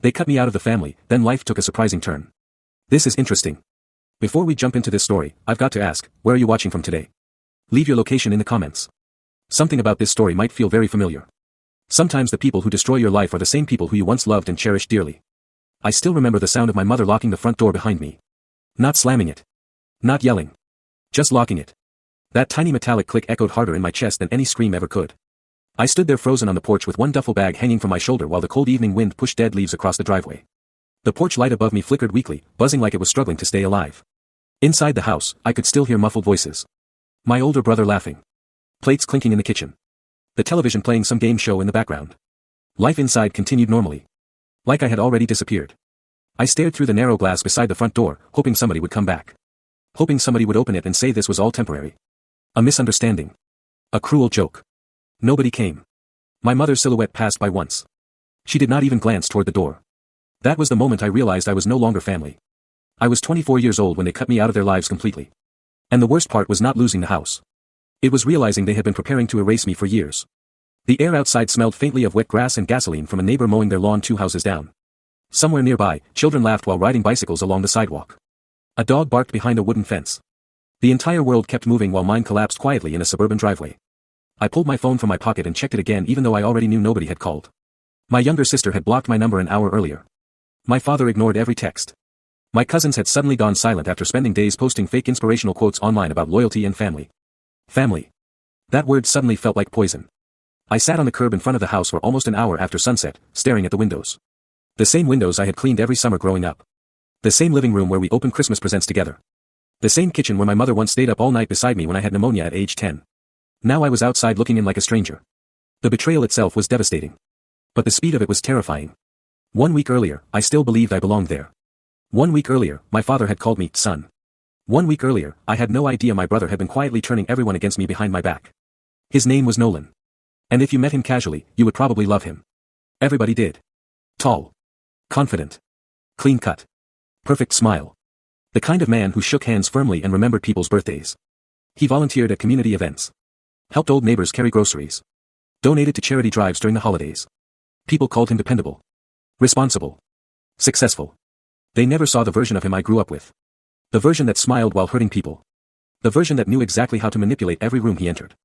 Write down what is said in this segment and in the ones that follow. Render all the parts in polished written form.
They cut me out of the family, then life took a surprising turn. This is interesting. Before we jump into this story, I've got to ask, where are you watching from today? Leave your location in the comments. Something about this story might feel very familiar. Sometimes the people who destroy your life are the same people who you once loved and cherished dearly. I still remember the sound of my mother locking the front door behind me. Not slamming it. Not yelling. Just locking it. That tiny metallic click echoed harder in my chest than any scream ever could. I stood there frozen on the porch with one duffel bag hanging from my shoulder while the cold evening wind pushed dead leaves across the driveway. The porch light above me flickered weakly, buzzing like it was struggling to stay alive. Inside the house, I could still hear muffled voices. My older brother laughing. Plates clinking in the kitchen. The television playing some game show in the background. Life inside continued normally. Like I had already disappeared. I stared through the narrow glass beside the front door, hoping somebody would come back. Hoping somebody would open it and say this was all temporary. A misunderstanding. A cruel joke. Nobody came. My mother's silhouette passed by once. She did not even glance toward the door. That was the moment I realized I was no longer family. I was 24 years old when they cut me out of their lives completely. And the worst part was not losing the house. It was realizing they had been preparing to erase me for years. The air outside smelled faintly of wet grass and gasoline from a neighbor mowing their lawn 2 houses down. Somewhere nearby, children laughed while riding bicycles along the sidewalk. A dog barked behind a wooden fence. The entire world kept moving while mine collapsed quietly in a suburban driveway. I pulled my phone from my pocket and checked it again even though I already knew nobody had called. My younger sister had blocked my number an hour earlier. My father ignored every text. My cousins had suddenly gone silent after spending days posting fake inspirational quotes online about loyalty and family. Family. That word suddenly felt like poison. I sat on the curb in front of the house for almost an hour after sunset, staring at the windows. The same windows I had cleaned every summer growing up. The same living room where we opened Christmas presents together. The same kitchen where my mother once stayed up all night beside me when I had pneumonia at age 10. Now I was outside looking in like a stranger. The betrayal itself was devastating. But the speed of it was terrifying. 1 week earlier, I still believed I belonged there. 1 week earlier, my father had called me son. 1 week earlier, I had no idea my brother had been quietly turning everyone against me behind my back. His name was Nolan. And if you met him casually, you would probably love him. Everybody did. Tall. Confident. Clean-cut. Perfect smile. The kind of man who shook hands firmly and remembered people's birthdays. He volunteered at community events. Helped old neighbors carry groceries. Donated to charity drives during the holidays. People called him dependable. Responsible. Successful. They never saw the version of him I grew up with. The version that smiled while hurting people. The version that knew exactly how to manipulate every room he entered.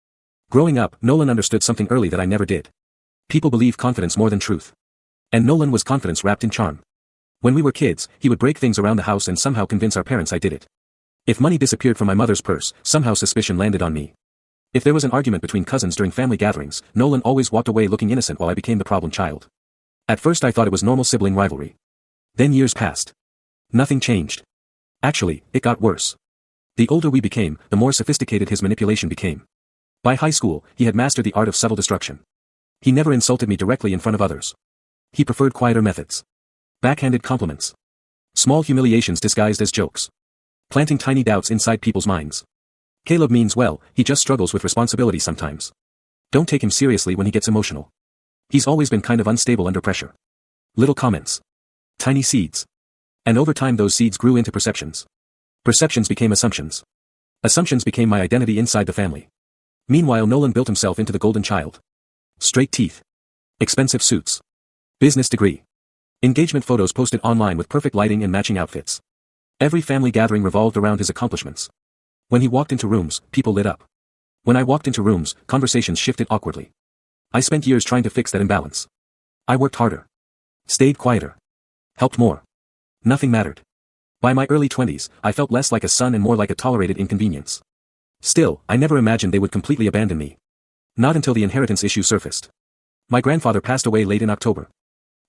Growing up, Nolan understood something early that I never did. People believe confidence more than truth. And Nolan was confidence wrapped in charm. When we were kids, he would break things around the house and somehow convince our parents I did it. If money disappeared from my mother's purse, somehow suspicion landed on me. If there was an argument between cousins during family gatherings, Nolan always walked away looking innocent while I became the problem child. At first I thought it was normal sibling rivalry. Then years passed. Nothing changed. Actually, it got worse. The older we became, the more sophisticated his manipulation became. By high school, he had mastered the art of subtle destruction. He never insulted me directly in front of others. He preferred quieter methods. Backhanded compliments. Small humiliations disguised as jokes. Planting tiny doubts inside people's minds. Caleb means well, he just struggles with responsibility sometimes. Don't take him seriously when he gets emotional. He's always been kind of unstable under pressure. Little comments. Tiny seeds. And over time those seeds grew into perceptions. Perceptions became assumptions. Assumptions became my identity inside the family. Meanwhile Nolan built himself into the golden child. Straight teeth. Expensive suits. Business degree. Engagement photos posted online with perfect lighting and matching outfits. Every family gathering revolved around his accomplishments. When he walked into rooms, people lit up. When I walked into rooms, conversations shifted awkwardly. I spent years trying to fix that imbalance. I worked harder. Stayed quieter. Helped more. Nothing mattered. By my early 20s, I felt less like a son and more like a tolerated inconvenience. Still, I never imagined they would completely abandon me. Not until the inheritance issue surfaced. My grandfather passed away late in October.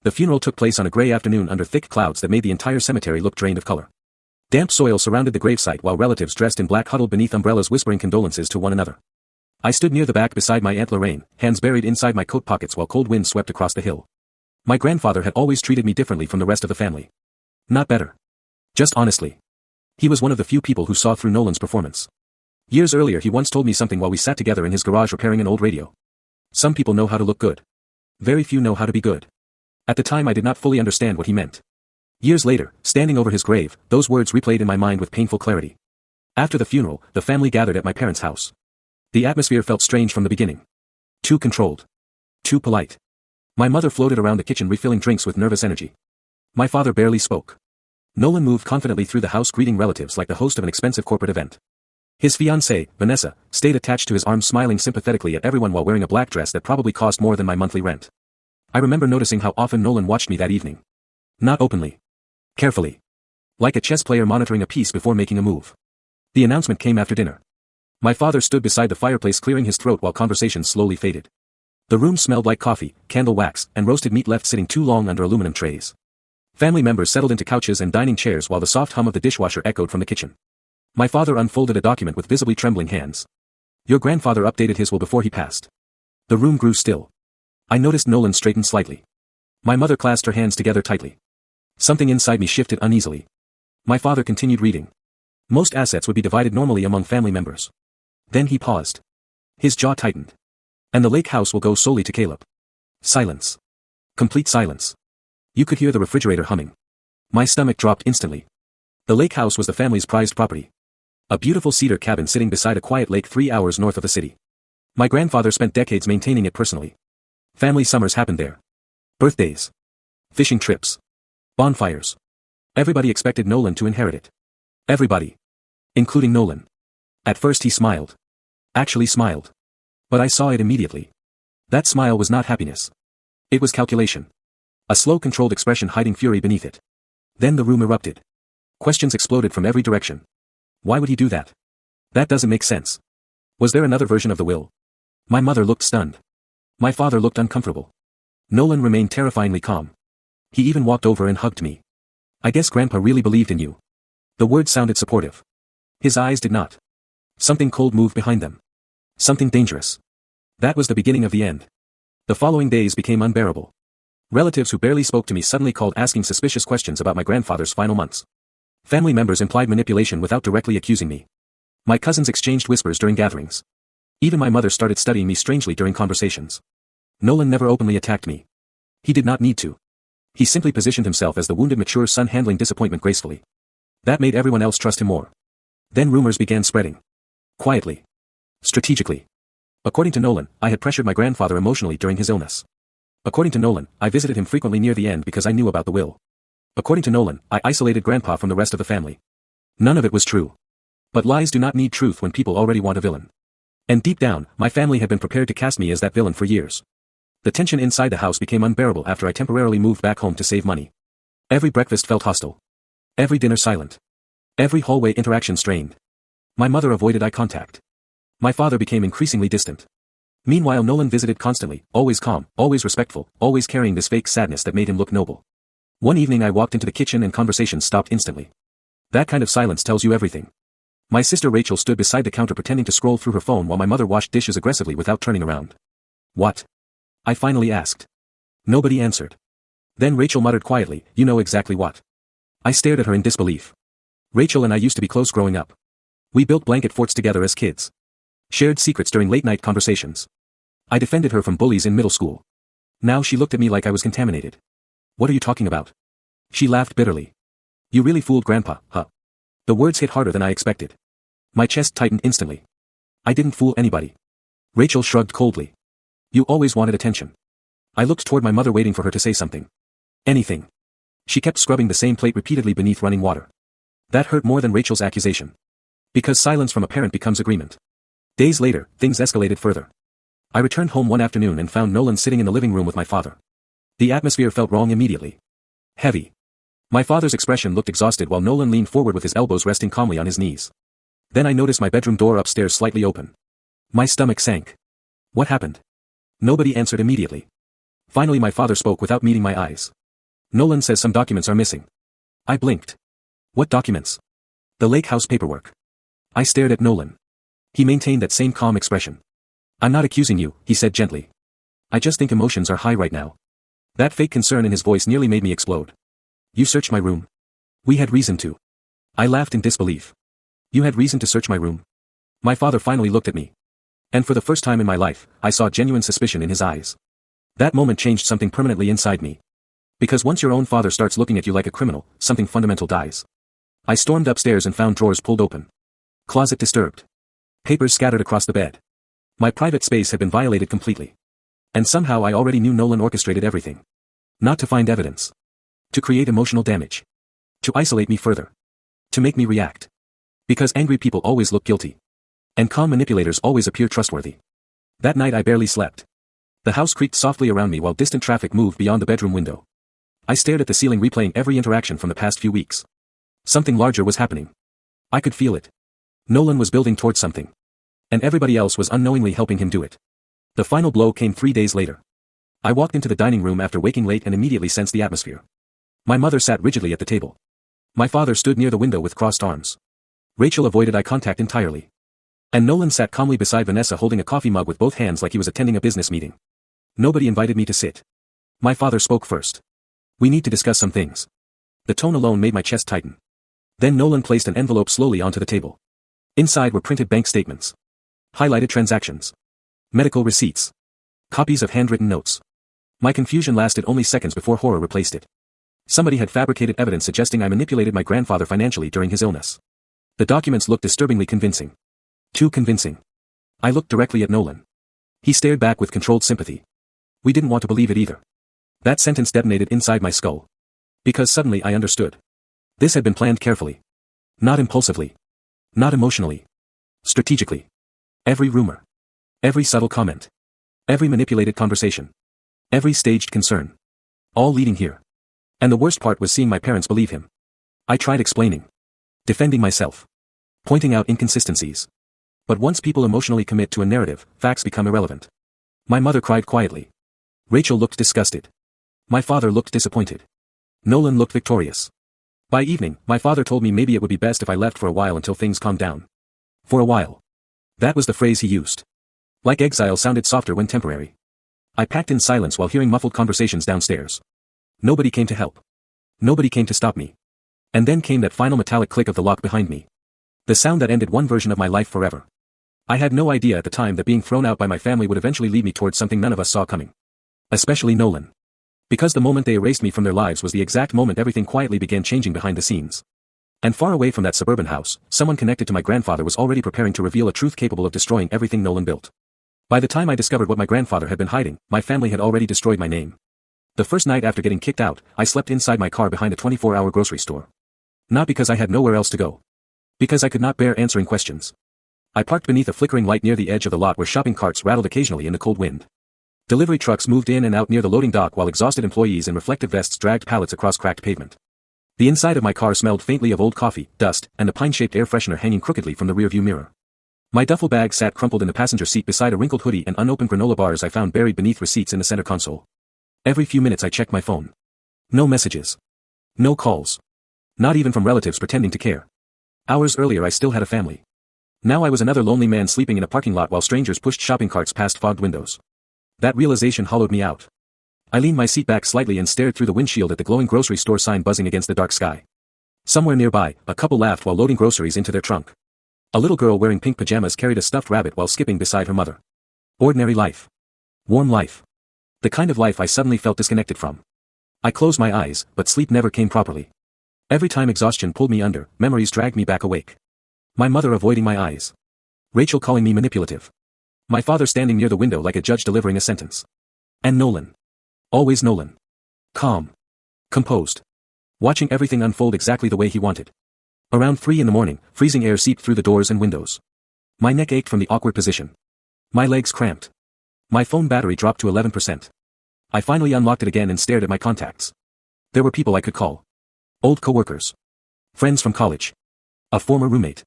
The funeral took place on a gray afternoon under thick clouds that made the entire cemetery look drained of color. Damp soil surrounded the gravesite while relatives dressed in black huddled beneath umbrellas whispering condolences to one another. I stood near the back beside my Aunt Lorraine, hands buried inside my coat pockets while cold winds swept across the hill. My grandfather had always treated me differently from the rest of the family. Not better. Just honestly. He was one of the few people who saw through Nolan's performance. Years earlier he once told me something while we sat together in his garage repairing an old radio. Some people know how to look good. Very few know how to be good. At the time I did not fully understand what he meant. Years later, standing over his grave, those words replayed in my mind with painful clarity. After the funeral, the family gathered at my parents' house. The atmosphere felt strange from the beginning. Too controlled. Too polite. My mother floated around the kitchen refilling drinks with nervous energy. My father barely spoke. Nolan moved confidently through the house greeting relatives like the host of an expensive corporate event. His fiancée, Vanessa, stayed attached to his arm smiling sympathetically at everyone while wearing a black dress that probably cost more than my monthly rent. I remember noticing how often Nolan watched me that evening. Not openly. Carefully. Like a chess player monitoring a piece before making a move. The announcement came after dinner. My father stood beside the fireplace clearing his throat while conversation slowly faded. The room smelled like coffee, candle wax, and roasted meat left sitting too long under aluminum trays. Family members settled into couches and dining chairs while the soft hum of the dishwasher echoed from the kitchen. My father unfolded a document with visibly trembling hands. Your grandfather updated his will before he passed. The room grew still. I noticed Nolan straighten slightly. My mother clasped her hands together tightly. Something inside me shifted uneasily. My father continued reading. Most assets would be divided normally among family members. Then he paused. His jaw tightened. And the lake house will go solely to Caleb. Silence. Complete silence. You could hear the refrigerator humming. My stomach dropped instantly. The lake house was the family's prized property. A beautiful cedar cabin sitting beside a quiet lake 3 hours north of the city. My grandfather spent decades maintaining it personally. Family summers happened there. Birthdays. Fishing trips. Bonfires. Everybody expected Nolan to inherit it. Everybody. Including Nolan. At first he smiled. Actually smiled. But I saw it immediately. That smile was not happiness. It was calculation. A slow controlled expression hiding fury beneath it. Then the room erupted. Questions exploded from every direction. Why would he do that? That doesn't make sense. Was there another version of the will? My mother looked stunned. My father looked uncomfortable. Nolan remained terrifyingly calm. He even walked over and hugged me. I guess Grandpa really believed in you. The words sounded supportive. His eyes did not. Something cold moved behind them. Something dangerous. That was the beginning of the end. The following days became unbearable. Relatives who barely spoke to me suddenly called asking suspicious questions about my grandfather's final months. Family members implied manipulation without directly accusing me. My cousins exchanged whispers during gatherings. Even my mother started studying me strangely during conversations. Nolan never openly attacked me. He did not need to. He simply positioned himself as the wounded mature son handling disappointment gracefully. That made everyone else trust him more. Then rumors began spreading. Quietly. Strategically. According to Nolan, I had pressured my grandfather emotionally during his illness. According to Nolan, I visited him frequently near the end because I knew about the will. According to Nolan, I isolated Grandpa from the rest of the family. None of it was true. But lies do not need truth when people already want a villain. And deep down, my family had been prepared to cast me as that villain for years. The tension inside the house became unbearable after I temporarily moved back home to save money. Every breakfast felt hostile. Every dinner silent. Every hallway interaction strained. My mother avoided eye contact. My father became increasingly distant. Meanwhile Nolan visited constantly, always calm, always respectful, always carrying this fake sadness that made him look noble. One evening I walked into the kitchen and conversation stopped instantly. That kind of silence tells you everything. My sister Rachel stood beside the counter pretending to scroll through her phone while my mother washed dishes aggressively without turning around. What? I finally asked. Nobody answered. Then Rachel muttered quietly, you know exactly what. I stared at her in disbelief. Rachel and I used to be close growing up. We built blanket forts together as kids. Shared secrets during late-night conversations. I defended her from bullies in middle school. Now she looked at me like I was contaminated. What are you talking about? She laughed bitterly. You really fooled Grandpa, huh? The words hit harder than I expected. My chest tightened instantly. I didn't fool anybody. Rachel shrugged coldly. You always wanted attention. I looked toward my mother waiting for her to say something. Anything. She kept scrubbing the same plate repeatedly beneath running water. That hurt more than Rachel's accusation. Because silence from a parent becomes agreement. Days later, things escalated further. I returned home one afternoon and found Nolan sitting in the living room with my father. The atmosphere felt wrong immediately. Heavy. My father's expression looked exhausted while Nolan leaned forward with his elbows resting calmly on his knees. Then I noticed my bedroom door upstairs slightly open. My stomach sank. What happened? Nobody answered immediately. Finally my father spoke without meeting my eyes. Nolan says some documents are missing. I blinked. What documents? The lake house paperwork. I stared at Nolan. He maintained that same calm expression. I'm not accusing you, he said gently. I just think emotions are high right now. That fake concern in his voice nearly made me explode. You searched my room. We had reason to. I laughed in disbelief. You had reason to search my room? My father finally looked at me. And for the first time in my life, I saw genuine suspicion in his eyes. That moment changed something permanently inside me. Because once your own father starts looking at you like a criminal, something fundamental dies. I stormed upstairs and found drawers pulled open. Closet disturbed. Papers scattered across the bed. My private space had been violated completely. And somehow I already knew Nolan orchestrated everything. Not to find evidence. To create emotional damage. To isolate me further. To make me react. Because angry people always look guilty. And calm manipulators always appear trustworthy. That night I barely slept. The house creaked softly around me while distant traffic moved beyond the bedroom window. I stared at the ceiling, replaying every interaction from the past few weeks. Something larger was happening. I could feel it. Nolan was building towards something. And everybody else was unknowingly helping him do it. The final blow came 3 days later. I walked into the dining room after waking late and immediately sensed the atmosphere. My mother sat rigidly at the table. My father stood near the window with crossed arms. Rachel avoided eye contact entirely. And Nolan sat calmly beside Vanessa, holding a coffee mug with both hands like he was attending a business meeting. Nobody invited me to sit. My father spoke first. We need to discuss some things. The tone alone made my chest tighten. Then Nolan placed an envelope slowly onto the table. Inside were printed bank statements. Highlighted transactions. Medical receipts. Copies of handwritten notes. My confusion lasted only seconds before horror replaced it. Somebody had fabricated evidence suggesting I manipulated my grandfather financially during his illness. The documents looked disturbingly convincing. Too convincing. I looked directly at Nolan. He stared back with controlled sympathy. We didn't want to believe it either. That sentence detonated inside my skull. Because suddenly I understood. This had been planned carefully. Not impulsively. Not emotionally. Strategically. Every rumor. Every subtle comment. Every manipulated conversation. Every staged concern. All leading here. And the worst part was seeing my parents believe him. I tried explaining. Defending myself. Pointing out inconsistencies. But once people emotionally commit to a narrative, facts become irrelevant. My mother cried quietly. Rachel looked disgusted. My father looked disappointed. Nolan looked victorious. By evening, my father told me maybe it would be best if I left for a while until things calmed down. For a while. That was the phrase he used. Like exile sounded softer when temporary. I packed in silence while hearing muffled conversations downstairs. Nobody came to help. Nobody came to stop me. And then came that final metallic click of the lock behind me. The sound that ended one version of my life forever. I had no idea at the time that being thrown out by my family would eventually lead me towards something none of us saw coming. Especially Nolan. Because the moment they erased me from their lives was the exact moment everything quietly began changing behind the scenes. And far away from that suburban house, someone connected to my grandfather was already preparing to reveal a truth capable of destroying everything Nolan built. By the time I discovered what my grandfather had been hiding, my family had already destroyed my name. The first night after getting kicked out, I slept inside my car behind a 24-hour grocery store. Not because I had nowhere else to go. Because I could not bear answering questions. I parked beneath a flickering light near the edge of the lot where shopping carts rattled occasionally in the cold wind. Delivery trucks moved in and out near the loading dock while exhausted employees in reflective vests dragged pallets across cracked pavement. The inside of my car smelled faintly of old coffee, dust, and a pine-shaped air freshener hanging crookedly from the rearview mirror. My duffel bag sat crumpled in the passenger seat beside a wrinkled hoodie and unopened granola bars I found buried beneath receipts in the center console. Every few minutes I checked my phone. No messages. No calls. Not even from relatives pretending to care. Hours earlier I still had a family. Now I was another lonely man sleeping in a parking lot while strangers pushed shopping carts past fogged windows. That realization hollowed me out. I leaned my seat back slightly and stared through the windshield at the glowing grocery store sign buzzing against the dark sky. Somewhere nearby, a couple laughed while loading groceries into their trunk. A little girl wearing pink pajamas carried a stuffed rabbit while skipping beside her mother. Ordinary life. Warm life. The kind of life I suddenly felt disconnected from. I closed my eyes, but sleep never came properly. Every time exhaustion pulled me under, memories dragged me back awake. My mother avoiding my eyes. Rachel calling me manipulative. My father standing near the window like a judge delivering a sentence. And Nolan. Always Nolan. Calm. Composed. Watching everything unfold exactly the way he wanted. Around 3 a.m, freezing air seeped through the doors and windows. My neck ached from the awkward position. My legs cramped. My phone battery dropped to 11%. I finally unlocked it again and stared at my contacts. There were people I could call. Old coworkers. Friends from college. A former roommate.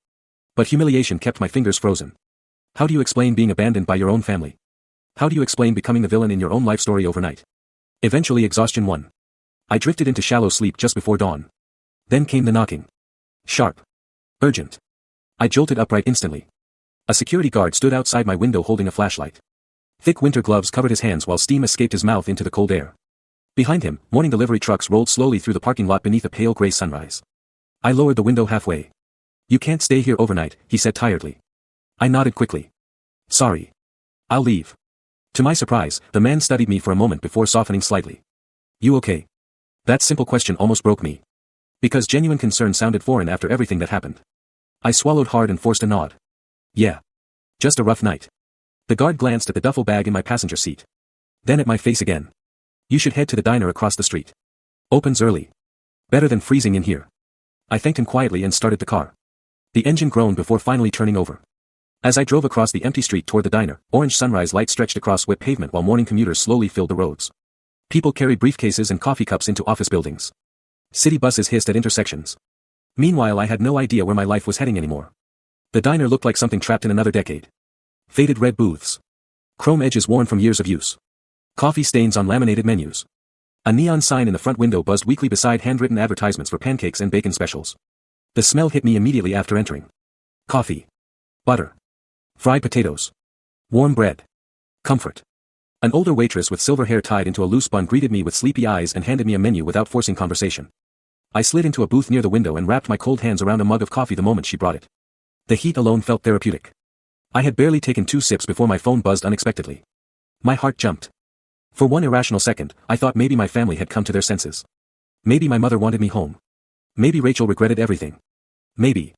But humiliation kept my fingers frozen. How do you explain being abandoned by your own family? How do you explain becoming the villain in your own life story overnight? Eventually exhaustion won. I drifted into shallow sleep just before dawn. Then came the knocking. Sharp. Urgent. I jolted upright instantly. A security guard stood outside my window holding a flashlight. Thick winter gloves covered his hands while steam escaped his mouth into the cold air. Behind him, morning delivery trucks rolled slowly through the parking lot beneath a pale gray sunrise. I lowered the window halfway. You can't stay here overnight, he said tiredly. I nodded quickly. Sorry. I'll leave. To my surprise, the man studied me for a moment before softening slightly. You okay? That simple question almost broke me. Because genuine concern sounded foreign after everything that happened. I swallowed hard and forced a nod. Yeah. Just a rough night. The guard glanced at the duffel bag in my passenger seat. Then at my face again. You should head to the diner across the street. Opens early. Better than freezing in here. I thanked him quietly and started the car. The engine groaned before finally turning over. As I drove across the empty street toward the diner, orange sunrise light stretched across wet pavement while morning commuters slowly filled the roads. People carried briefcases and coffee cups into office buildings. City buses hissed at intersections. Meanwhile, I had no idea where my life was heading anymore. The diner looked like something trapped in another decade. Faded red booths. Chrome edges worn from years of use. Coffee stains on laminated menus. A neon sign in the front window buzzed weekly beside handwritten advertisements for pancakes and bacon specials. The smell hit me immediately after entering. Coffee. Butter. Fried potatoes. Warm bread. Comfort. An older waitress with silver hair tied into a loose bun greeted me with sleepy eyes and handed me a menu without forcing conversation. I slid into a booth near the window and wrapped my cold hands around a mug of coffee the moment she brought it. The heat alone felt therapeutic. I had barely taken 2 sips before my phone buzzed unexpectedly. My heart jumped. For one irrational second, I thought maybe my family had come to their senses. Maybe my mother wanted me home. Maybe Rachel regretted everything. Maybe.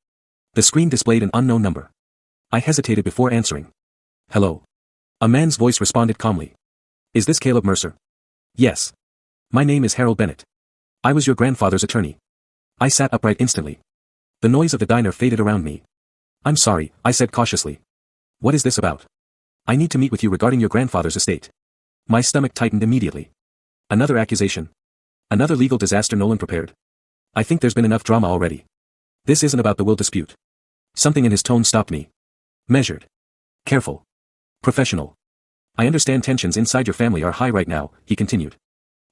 The screen displayed an unknown number. I hesitated before answering. Hello. A man's voice responded calmly. Is this Caleb Mercer? Yes. My name is Harold Bennett. I was your grandfather's attorney. I sat upright instantly. The noise of the diner faded around me. I'm sorry, I said cautiously. What is this about? I need to meet with you regarding your grandfather's estate. My stomach tightened immediately. Another accusation. Another legal disaster Nolan prepared. I think there's been enough drama already. This isn't about the will dispute. Something in his tone stopped me. Measured. Careful. Professional. I understand tensions inside your family are high right now, he continued.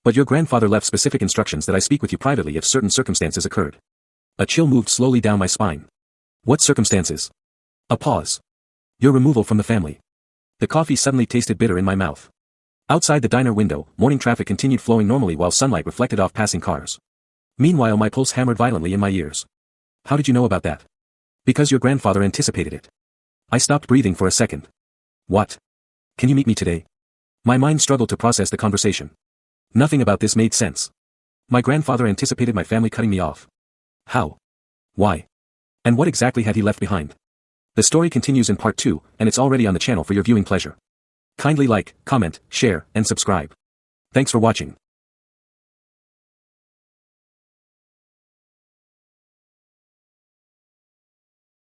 But your grandfather left specific instructions that I speak with you privately if certain circumstances occurred. A chill moved slowly down my spine. What circumstances? A pause. Your removal from the family. The coffee suddenly tasted bitter in my mouth. Outside the diner window, morning traffic continued flowing normally while sunlight reflected off passing cars. Meanwhile, my pulse hammered violently in my ears. How did you know about that? Because your grandfather anticipated it. I stopped breathing for a second. What? Can you meet me today? My mind struggled to process the conversation. Nothing about this made sense. My grandfather anticipated my family cutting me off. How? Why? And what exactly had he left behind? The story continues in part 2, and it's already on the channel for your viewing pleasure. Kindly like, comment, share, and subscribe. Thanks for watching.